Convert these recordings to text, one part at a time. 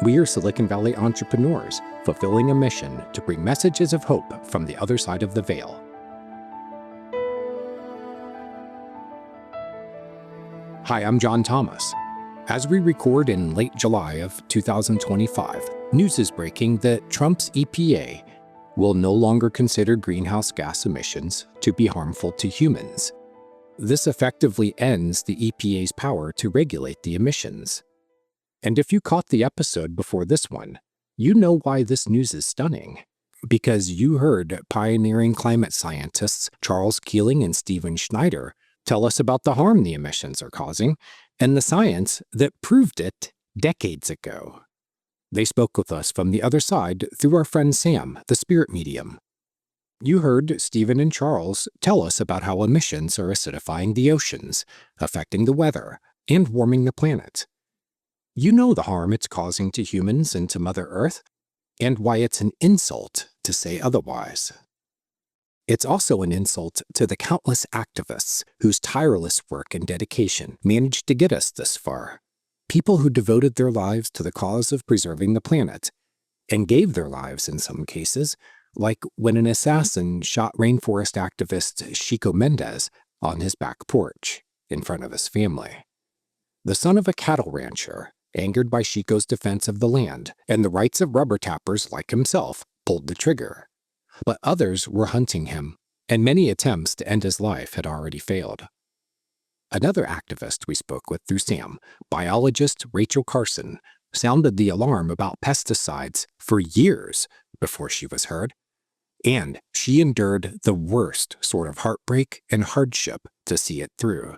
We're Silicon Valley entrepreneurs fulfilling a mission to bring messages of hope from the other side of the veil. Hi, I'm John Thomas. As we record in late July of 2025, news is breaking that Trump's EPA will no longer consider greenhouse gas emissions to be harmful to humans. This effectively ends the EPA's power to regulate the emissions. And if you caught the episode before this one, you know why this news is stunning. Because you heard pioneering climate scientists Charles Keeling and Stephen Schneider tell us about the harm the emissions are causing and the science that proved it decades ago. They spoke with us from the other side through our friend Sam, the spirit medium. You heard Stephen and Charles tell us about how emissions are acidifying the oceans, affecting the weather, and warming the planet. You know the harm it's causing to humans and to Mother Earth, and why it's an insult to say otherwise. It's also an insult to the countless activists whose tireless work and dedication managed to get us this far. People who devoted their lives to the cause of preserving the planet, and gave their lives in some cases, like when an assassin shot rainforest activist Chico Mendes on his back porch in front of his family. The son of a cattle rancher, angered by Chico's defense of the land and the rights of rubber tappers like himself, pulled the trigger. But others were hunting him, and many attempts to end his life had already failed. Another activist we spoke with through Sam, biologist Rachel Carson, sounded the alarm about pesticides for years before she was heard, and she endured the worst sort of heartbreak and hardship to see it through.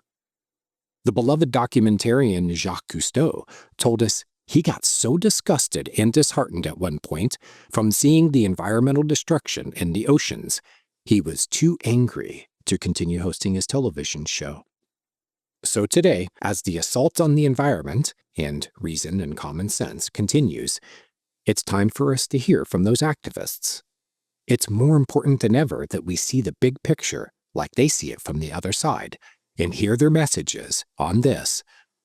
The beloved documentarian Jacques Cousteau told us he got so disgusted and disheartened at one point from seeing the environmental destruction in the oceans, he was too angry to continue hosting his television show. So today, as the assault on the environment and reason and common sense continues, it's time for us to hear from those activists. It's more important than ever that we see the big picture like they see it from the other side, and hear their messages on this,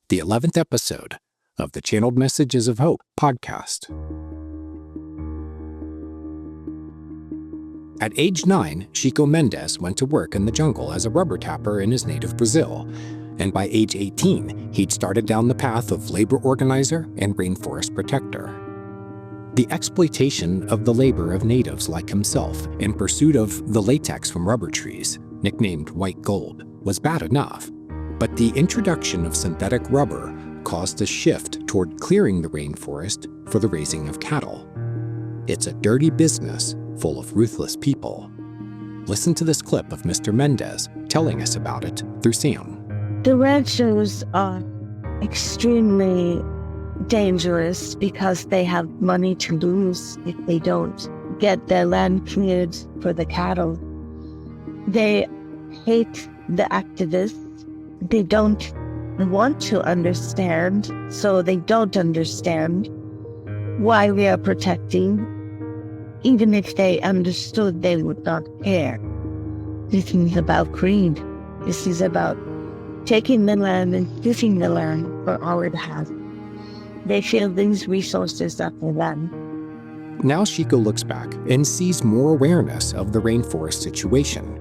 the 11th episode of the Channeled Messages of Hope podcast. At age 9, Chico Mendes went to work in the jungle as a rubber tapper in his native Brazil, and by age 18, he'd started down the path of labor organizer and rainforest protector. The exploitation of the labor of natives like himself in pursuit of the latex from rubber trees, nicknamed white gold, was bad enough, but the introduction of synthetic rubber caused a shift toward clearing the rainforest for the raising of cattle. It's a dirty business full of ruthless people. Listen to this clip of Mr. Mendes telling us about it through Sam. The ranchers are extremely dangerous because they have money to lose if they don't get their land cleared for the cattle. They hate the activists. They don't want to understand, so they don't understand why we are protecting. Even if they understood, they would not care. This is about greed. This is about taking the land and using the land for all it has. They feel these resources are for them. Now Chico looks back and sees more awareness of the rainforest situation,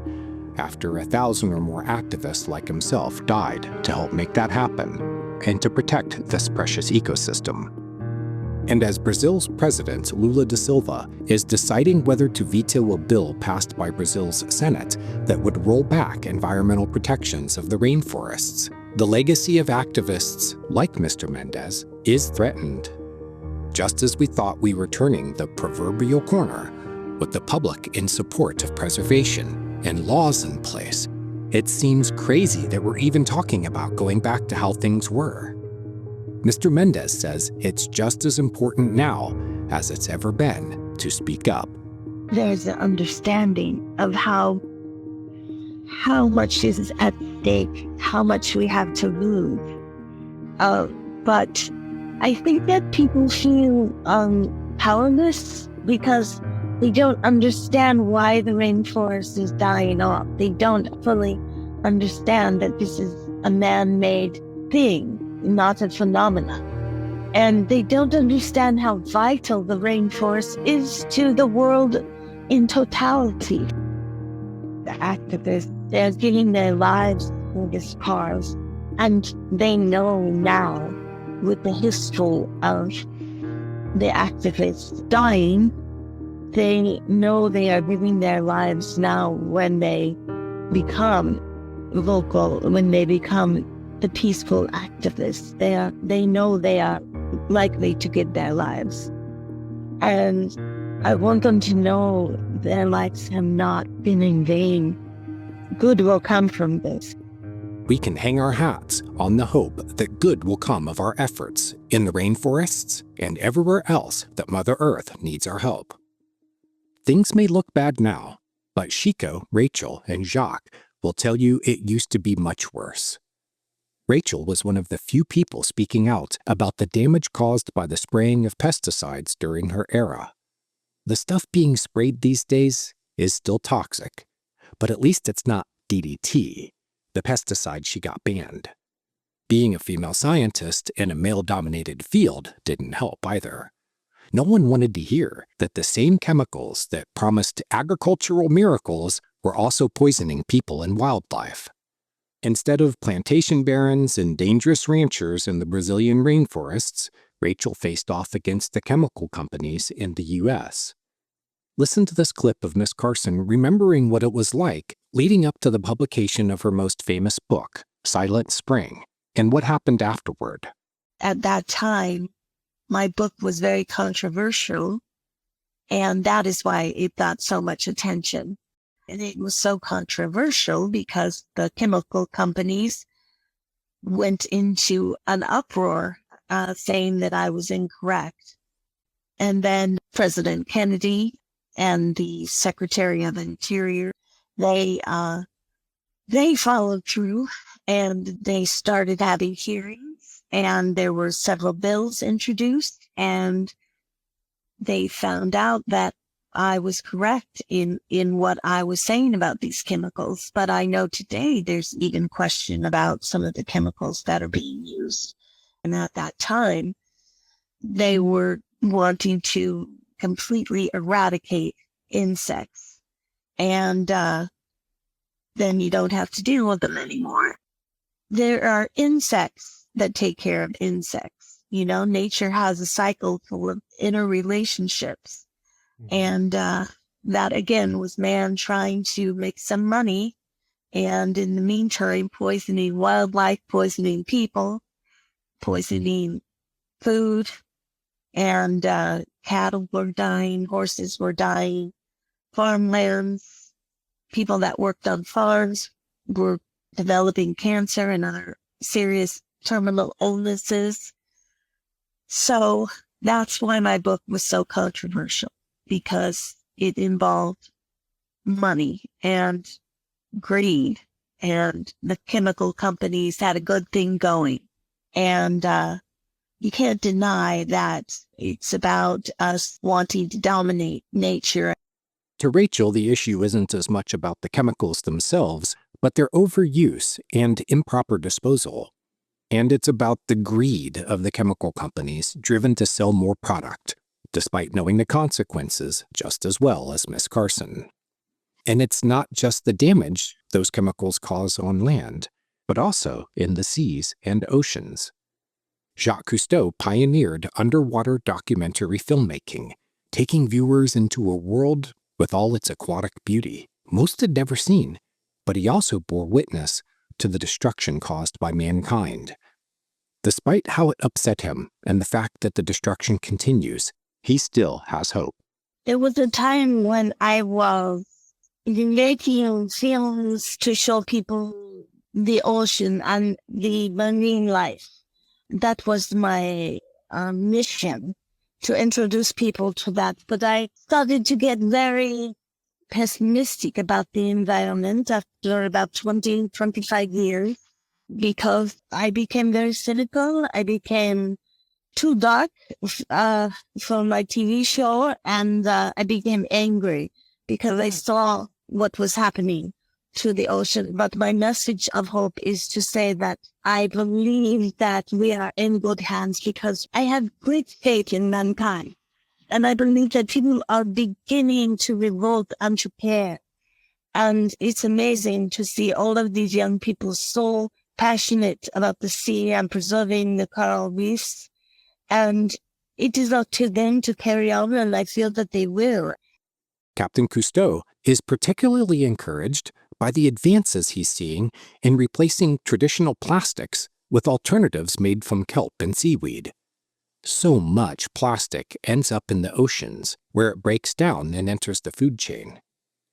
after 1,000 or more activists like himself died to help make that happen and to protect this precious ecosystem. And as Brazil's president, Lula da Silva, is deciding whether to veto a bill passed by Brazil's Senate that would roll back environmental protections of the rainforests, the legacy of activists like Mr. Mendes is threatened. Just as we thought we were turning the proverbial corner with the public in support of preservation and laws in place, it seems crazy that we're even talking about going back to how things were. Mr. Mendes says it's just as important now as it's ever been to speak up. There's an understanding of how much is at stake, how much we have to lose. But I think that people feel powerless because they don't understand why the rainforest is dying off. They don't fully understand that this is a man-made thing, not a phenomenon. And they don't understand how vital the rainforest is to the world in totality. The activists, they're giving their lives for this cause. And they know now, with the history of the activists dying, they know they are giving their lives now when they become vocal, when they become the peaceful activists. They know they are likely to give their lives. And I want them to know their lives have not been in vain. Good will come from this. We can hang our hats on the hope that good will come of our efforts in the rainforests and everywhere else that Mother Earth needs our help. Things may look bad now, but Chico, Rachel, and Jacques will tell you it used to be much worse. Rachel was one of the few people speaking out about the damage caused by the spraying of pesticides during her era. The stuff being sprayed these days is still toxic, but at least it's not DDT, the pesticide she got banned. Being a female scientist in a male-dominated field didn't help either. No one wanted to hear that the same chemicals that promised agricultural miracles were also poisoning people and wildlife. Instead of plantation barons and dangerous ranchers in the Brazilian rainforests, Rachel faced off against the chemical companies in the U.S. Listen to this clip of Miss Carson remembering what it was like leading up to the publication of her most famous book, Silent Spring, and what happened afterward. At that time, my book was very controversial, and that is why it got so much attention. And it was so controversial because the chemical companies went into an uproar saying that I was incorrect. And then President Kennedy and the Secretary of Interior, they followed through, and they started having hearings, and there were several bills introduced, and they found out that I was correct in what I was saying about these chemicals. But I know today there's even question about some of the chemicals that are being used. And at that time, they were wanting to completely eradicate insects. And then you don't have to deal with them anymore. There are insects that take care of insects. You know, nature has a cycle full of interrelationships. And that, again, was man trying to make some money. And in the meantime, poisoning wildlife, poisoning people, poisoning food. And cattle were dying, horses were dying, farmlands, people that worked on farms were developing cancer and other serious terminal illnesses. So that's why my book was so controversial, because it involved money and greed, and the chemical companies had a good thing going. And you can't deny that it's about us wanting to dominate nature. To Rachel, the issue isn't as much about the chemicals themselves, but their overuse and improper disposal. And it's about the greed of the chemical companies driven to sell more product, despite knowing the consequences just as well as Miss Carson. And it's not just the damage those chemicals cause on land, but also in the seas and oceans. Jacques Cousteau pioneered underwater documentary filmmaking, taking viewers into a world with all its aquatic beauty most had never seen, but he also bore witness to the destruction caused by mankind. Despite how it upset him and the fact that the destruction continues, he still has hope. There was a time when I was making films to show people the ocean and the marine life. That was my mission, to introduce people to that. But I started to get very pessimistic about the environment after about 25 years, because I became very cynical. I became too dark for my TV show, and I became angry because I saw what was happening to the ocean. But my message of hope is to say that I believe that we are in good hands because I have great faith in mankind. And I believe that people are beginning to revolt and to care. And it's amazing to see all of these young people so passionate about the sea and preserving the coral reefs. And it is up to them to carry on, and I feel that they will. Captain Cousteau is particularly encouraged by the advances he's seeing in replacing traditional plastics with alternatives made from kelp and seaweed. So much plastic ends up in the oceans, where it breaks down and enters the food chain.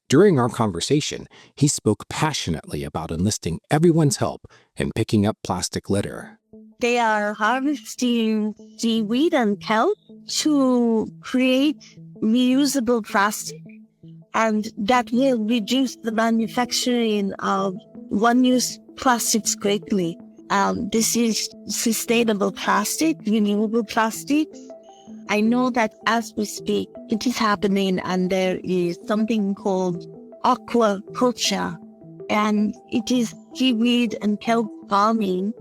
During our conversation, he spoke passionately about enlisting everyone's help in picking up plastic litter. They are harvesting seaweed and kelp to create reusable plastic, and that will reduce the manufacturing of one-use plastics greatly. This is sustainable plastic, renewable plastics. I know that as we speak, it is happening, and there is something called aquaculture, and it is seaweed and kelp farming.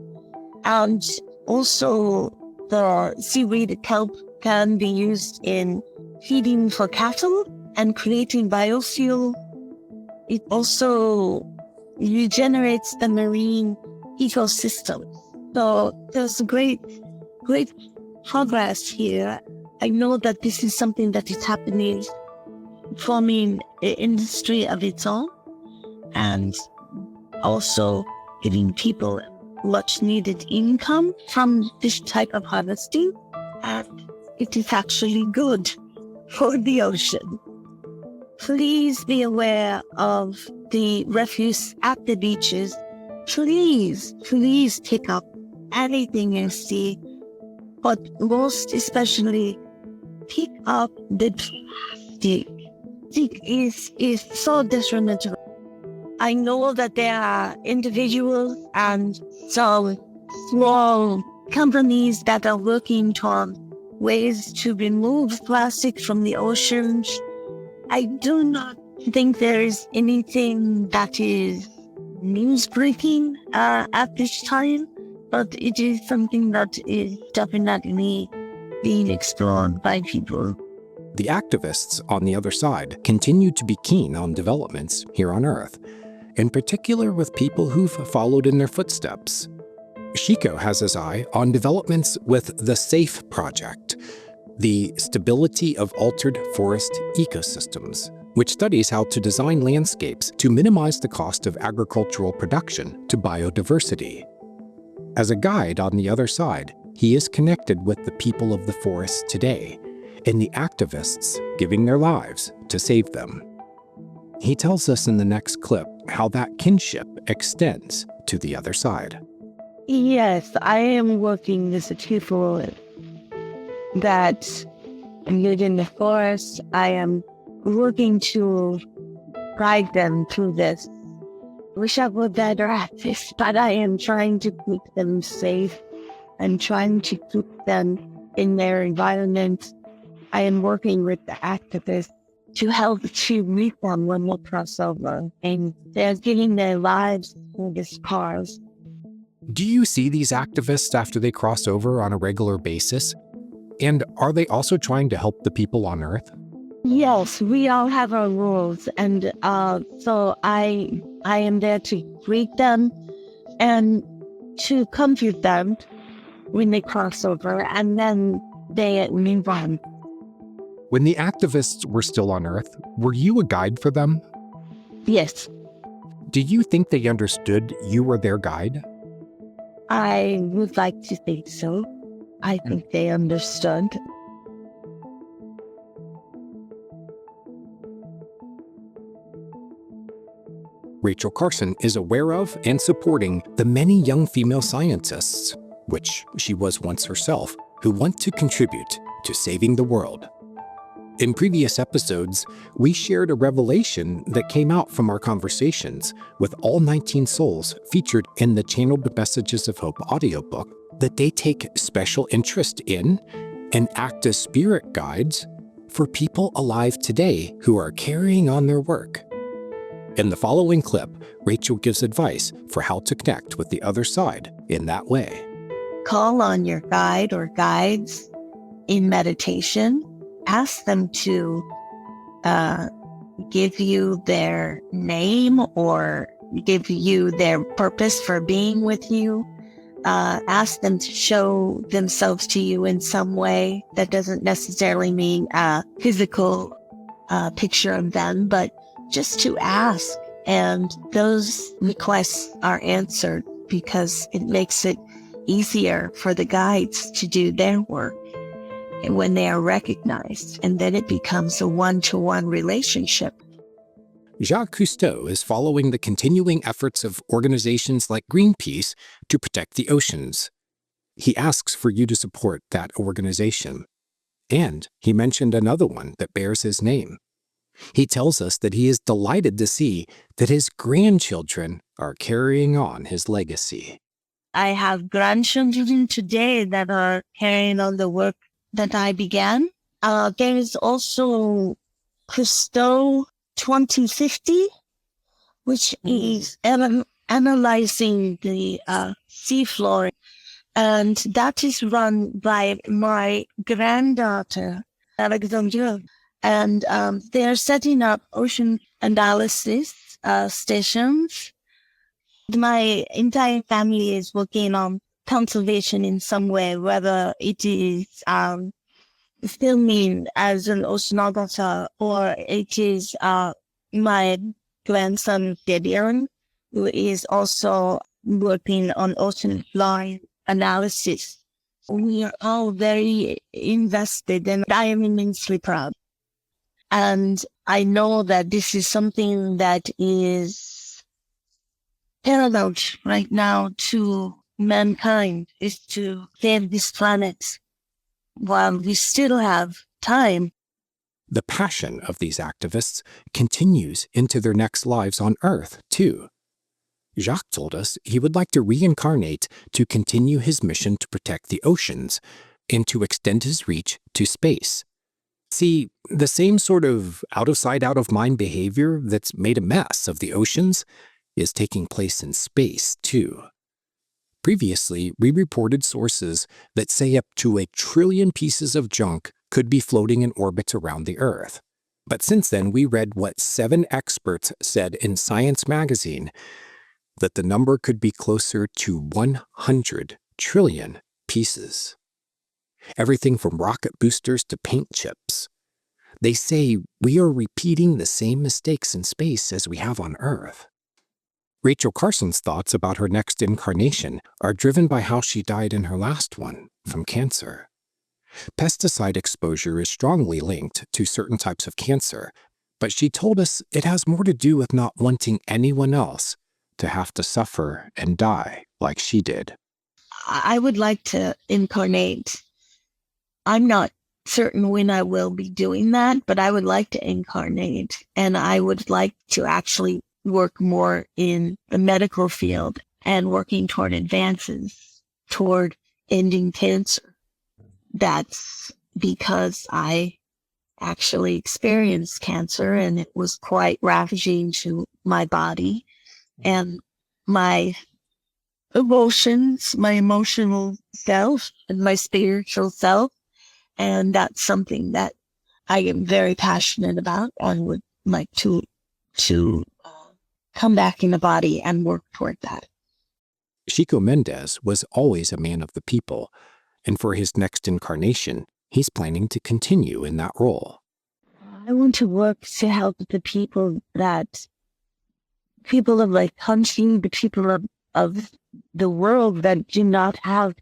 And also the seaweed kelp can be used in feeding for cattle and creating biofuel. It also regenerates the marine ecosystem. So there's great progress here. I know that this is something that is happening, forming an industry of its own, and also giving people much needed income from this type of harvesting, and it is actually good for the ocean. Please be aware of the refuse at the beaches. Please pick up anything you see, but most especially pick up the plastic. Plastic is so detrimental. I know that there are individuals and some small companies that are working on ways to remove plastic from the oceans. I do not think there is anything that is news-breaking at this time, but it is something that is definitely being explored by people. The activists on the other side continue to be keen on developments here on Earth, in particular with people who've followed in their footsteps. Chico has his eye on developments with the SAFE project, the Stability of Altered Forest Ecosystems, which studies how to design landscapes to minimize the cost of agricultural production to biodiversity. As a guide on the other side, he is connected with the people of the forest today and the activists giving their lives to save them. He tells us in the next clip how that kinship extends to the other side. Yes, I am working with the people that live in the forest. I am working to guide them through this. Wish I were better at this, but I am trying to keep them safe and trying to keep them in their environment. I am working with the activists to help to meet them when we cross over, and they're giving their lives for this cause. Do you see these activists after they cross over on a regular basis? And are they also trying to help the people on Earth? Yes, we all have our roles, and so I am there to greet them and to comfort them when they cross over, and then they move on. When the activists were still on Earth, were you a guide for them? Yes. Do you think they understood you were their guide? I would like to think so. I think they understood. Rachel Carson is aware of and supporting the many young female scientists, which she was once herself, who want to contribute to saving the world. In previous episodes, we shared a revelation that came out from our conversations with all 19 souls featured in the Channeled Messages of Hope audiobook that they take special interest in and act as spirit guides for people alive today who are carrying on their work. In the following clip, Rachel gives advice for how to connect with the other side in that way. Call on your guide or guides in meditation. Ask them to give you their name or give you their purpose for being with you. Ask them to show themselves to you in some way. That doesn't necessarily mean a physical picture of them, but just to ask. And those requests are answered because it makes it easier for the guides to do their work when they are recognized. And then it becomes a one-to-one relationship. Jacques Cousteau is following the continuing efforts of organizations like Greenpeace to protect the oceans. He asks for you to support that organization. And he mentioned another one that bears his name. He tells us that he is delighted to see that his grandchildren are carrying on his legacy. I have grandchildren today that are carrying on the work that I began. There is also Cousteau 2050, which is analyzing the seafloor. And that is run by my granddaughter, Alexandra. And they're setting up ocean analysis stations. My entire family is working on conservation in some way, whether it is filming as an oceanographer or it is my grandson, Gideon, who is also working on ocean floor analysis. We are all very invested and I am immensely proud. And I know that this is something that is paramount right now to mankind, is to save this planet while we still have time. The passion of these activists continues into their next lives on Earth, too. Jacques told us he would like to reincarnate to continue his mission to protect the oceans and to extend his reach to space. See, the same sort of out-of-sight, out-of-mind behavior that's made a mess of the oceans is taking place in space, too. Previously, we reported sources that say up to 1 trillion pieces of junk could be floating in orbit around the Earth. But since then, we read what 7 experts said in Science magazine, that the number could be closer to 100 trillion pieces. Everything from rocket boosters to paint chips. They say we are repeating the same mistakes in space as we have on Earth. Rachel Carson's thoughts about her next incarnation are driven by how she died in her last one, from cancer. Pesticide exposure is strongly linked to certain types of cancer, but she told us it has more to do with not wanting anyone else to have to suffer and die like she did. I would like to incarnate. I'm not certain when I will be doing that, but I would like to incarnate, and I would like to actually work more in the medical field and working toward advances toward ending cancer. That's because I actually experienced cancer and it was quite ravaging to my body and my emotions, my emotional self and my spiritual self. And that's something that I am very passionate about and would like to come back in the body and work toward that. Chico Mendes was always a man of the people, and for his next incarnation, he's planning to continue in that role. I want to work to help the people of my country, the people of the world that do not have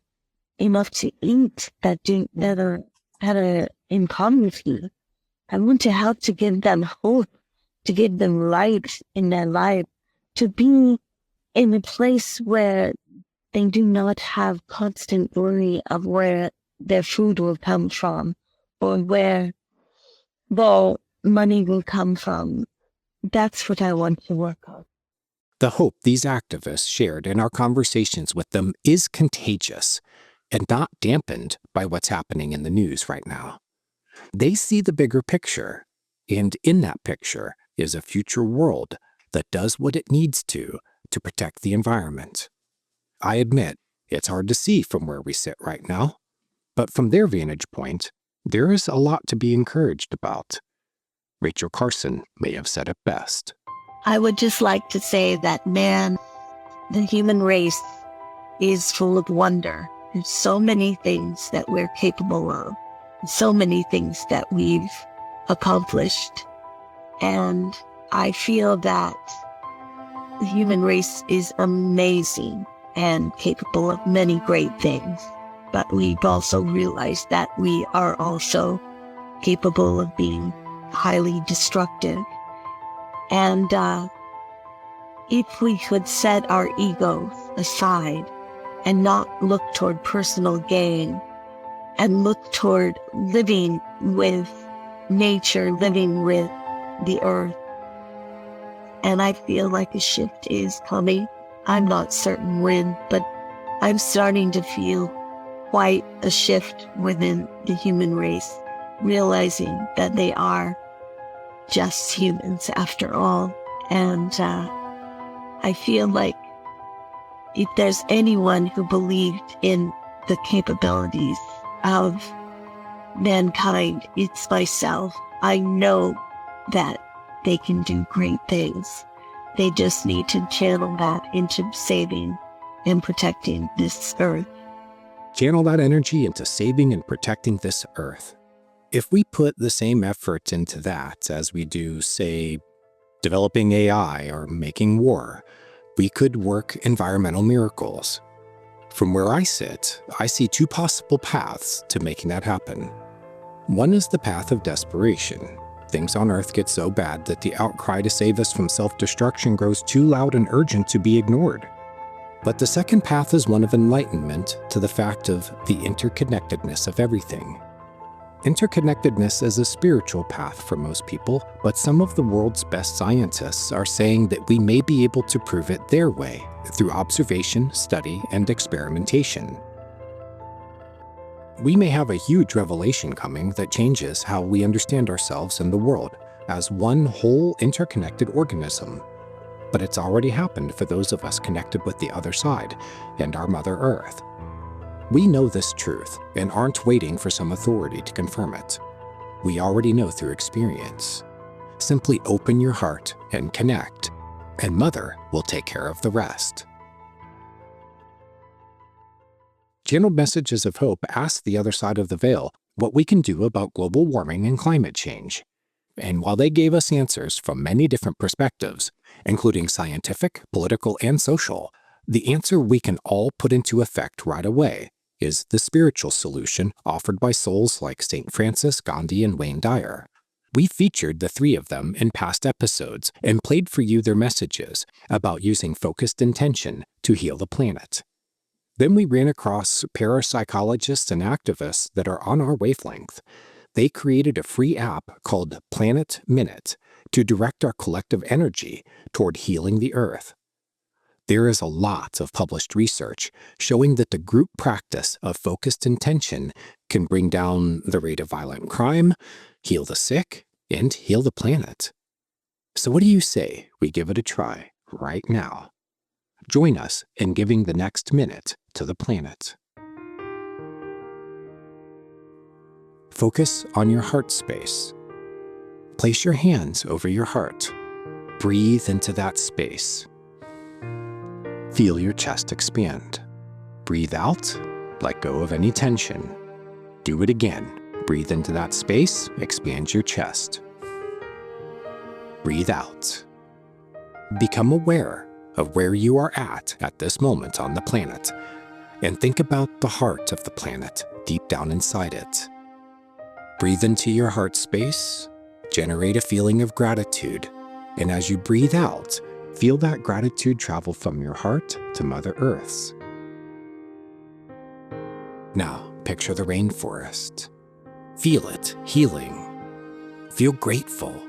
enough to eat, that are in poverty. I want to help to give them hope, to give them light in their life, to be in a place where they do not have constant worry of where their food will come from or where the money will come from. That's what I want to work on. The hope these activists shared in our conversations with them is contagious and not dampened by what's happening in the news right now. They see the bigger picture, and in that picture is a future world that does what it needs to protect the environment. I admit, it's hard to see from where we sit right now, but from their vantage point, there is a lot to be encouraged about. Rachel Carson may have said it best. I would just like to say that man, the human race, is full of wonder. There's so many things that we're capable of, so many things that we've accomplished. And I feel that the human race is amazing and capable of many great things. But we've also realized that we are also capable of being highly destructive. And if we could set our egos aside and not look toward personal gain and look toward living with nature, living with the earth. And I feel like a shift is coming. I'm not certain when, but I'm starting to feel quite a shift within the human race, realizing that they are just humans after all. And I feel like if there's anyone who believed in the capabilities of mankind, it's myself. I know that they can do great things. They just need to channel that into saving and protecting this earth. Channel that energy into saving and protecting this earth. If we put the same effort into that as we do, say, developing AI or making war, we could work environmental miracles. From where I sit, I see two possible paths to making that happen. One is the path of desperation. Things on Earth get so bad that the outcry to save us from self-destruction grows too loud and urgent to be ignored. But the second path is one of enlightenment to the fact of the interconnectedness of everything. Interconnectedness is a spiritual path for most people, but some of the world's best scientists are saying that we may be able to prove it their way, through observation, study, and experimentation. We may have a huge revelation coming that changes how we understand ourselves and the world as one whole interconnected organism. But it's already happened for those of us connected with the other side and our Mother Earth. We know this truth and aren't waiting for some authority to confirm it. We already know through experience. Simply open your heart and connect, and Mother will take care of the rest. Channeled Messages of Hope ask the other side of the veil what we can do about global warming and climate change. And while they gave us answers from many different perspectives, including scientific, political, and social, the answer we can all put into effect right away is the spiritual solution offered by souls like St. Francis, Gandhi, and Wayne Dyer. We featured the three of them in past episodes and played for you their messages about using focused intention to heal the planet. Then we ran across parapsychologists and activists that are on our wavelength. They created a free app called Planet Minute to direct our collective energy toward healing the Earth. There is a lot of published research showing that the group practice of focused intention can bring down the rate of violent crime, heal the sick, and heal the planet. So what do you say we give it a try right now? Join us in giving the next minute to the planet. Focus on your heart space. Place your hands over your heart. Breathe into that space. Feel your chest expand. Breathe out, let go of any tension. Do it again. Breathe into that space, expand your chest. Breathe out. Become aware of where you are at this moment on the planet, and think about the heart of the planet deep down inside it. Breathe into your heart space, generate a feeling of gratitude, and as you breathe out, feel that gratitude travel from your heart to Mother Earth's. Now, picture the rainforest. Feel it healing. Feel grateful.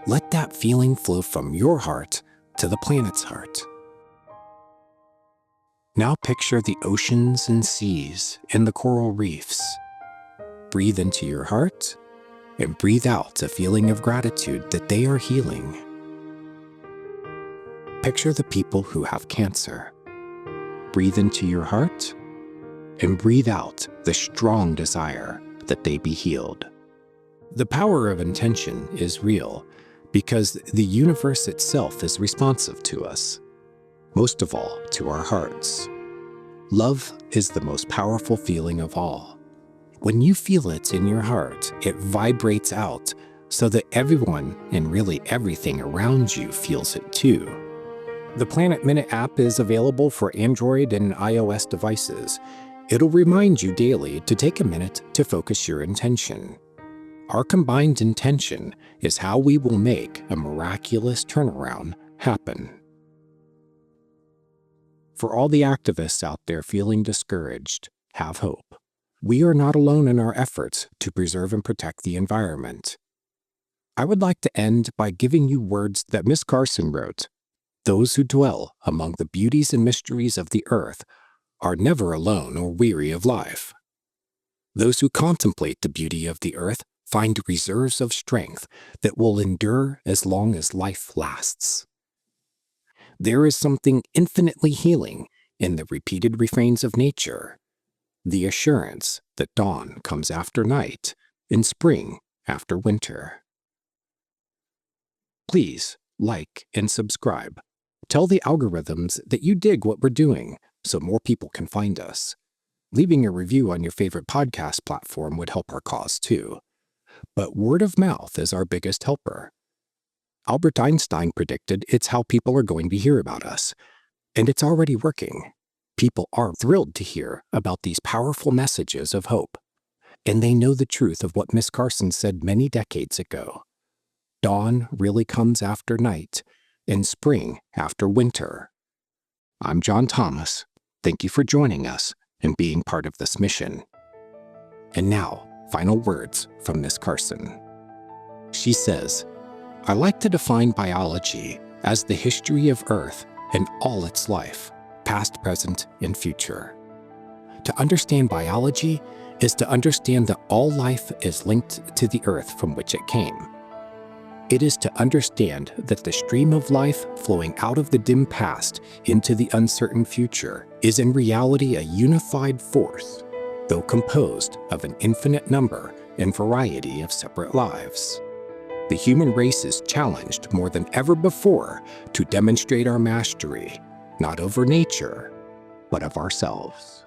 Let that feeling flow from your heart to the planet's heart. Now picture the oceans and seas and the coral reefs. Breathe into your heart and breathe out a feeling of gratitude that they are healing. Picture the people who have cancer. Breathe into your heart and breathe out the strong desire that they be healed. The power of intention is real because the universe itself is responsive to us, most of all to our hearts. Love is the most powerful feeling of all. When you feel it in your heart, it vibrates out so that everyone and really everything around you feels it too. The Planet Minute app is available for Android and iOS devices. It'll remind you daily to take a minute to focus your intention. Our combined intention is how we will make a miraculous turnaround happen. For all the activists out there feeling discouraged, have hope. We are not alone in our efforts to preserve and protect the environment. I would like to end by giving you words that Miss Carson wrote. Those who dwell among the beauties and mysteries of the earth are never alone or weary of life. Those who contemplate the beauty of the earth find reserves of strength that will endure as long as life lasts. There is something infinitely healing in the repeated refrains of nature, the assurance that dawn comes after night and spring after winter. Please like and subscribe. Tell the algorithms that you dig what we're doing so more people can find us. Leaving a review on your favorite podcast platform would help our cause too. But word of mouth is our biggest helper. Albert Einstein predicted it's how people are going to hear about us, and it's already working. People are thrilled to hear about these powerful messages of hope, and they know the truth of what Miss Carson said many decades ago. Dawn really comes after night, and spring after winter. I'm John Thomas. Thank you for joining us and being part of this mission. And now, final words from Miss Carson. She says, I like to define biology as the history of Earth and all its life, past, present, and future. To understand biology is to understand that all life is linked to the Earth from which it came. It is to understand that the stream of life flowing out of the dim past into the uncertain future is in reality a unified force, though composed of an infinite number and variety of separate lives. The human race is challenged more than ever before to demonstrate our mastery, not over nature, but of ourselves.